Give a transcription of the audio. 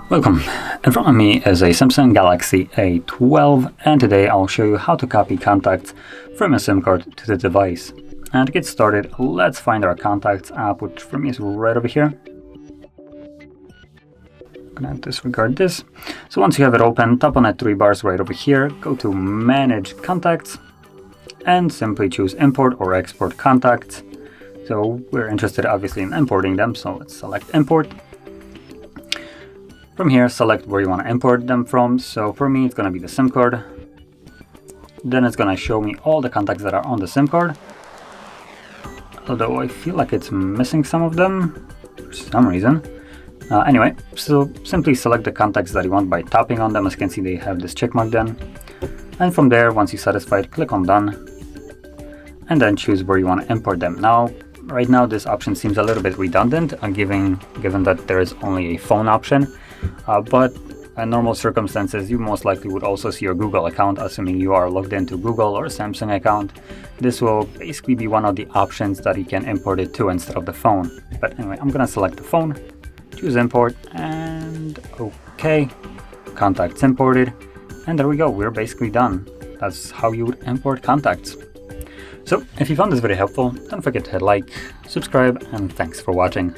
Welcome. In front of me is a Samsung Galaxy A12, and today I'll show you how to copy contacts from a SIM card to the device. And to get started, let's find our Contacts app, which for me is right over here. I'm gonna disregard this. So once you have it open, tap on the three bars right over here, go to Manage Contacts, and simply choose Import or Export Contacts. So we're interested obviously in importing them, so let's select Import. From here, select where you want to import them from. So for me, it's going to be the SIM card. Then it's going to show me all the contacts that are on the SIM card. Although I feel like it's missing some of them for some reason. Anyway, so simply select the contacts that you want by tapping on them. As you can see, they have this check mark then. And from there, once you're satisfied, click on Done. And then choose where you want to import them. Now, right now, this option seems a little bit redundant, given that there is only a phone option. But in normal circumstances, you most likely would also see your Google account, assuming you are logged into Google or Samsung account. This will basically be one of the options that you can import it to instead of the phone. But anyway, I'm gonna select the phone, choose import, and okay, contacts imported. And there we go, we're basically done. That's how you would import contacts. So if you found this video helpful, don't forget to hit like, subscribe, and thanks for watching.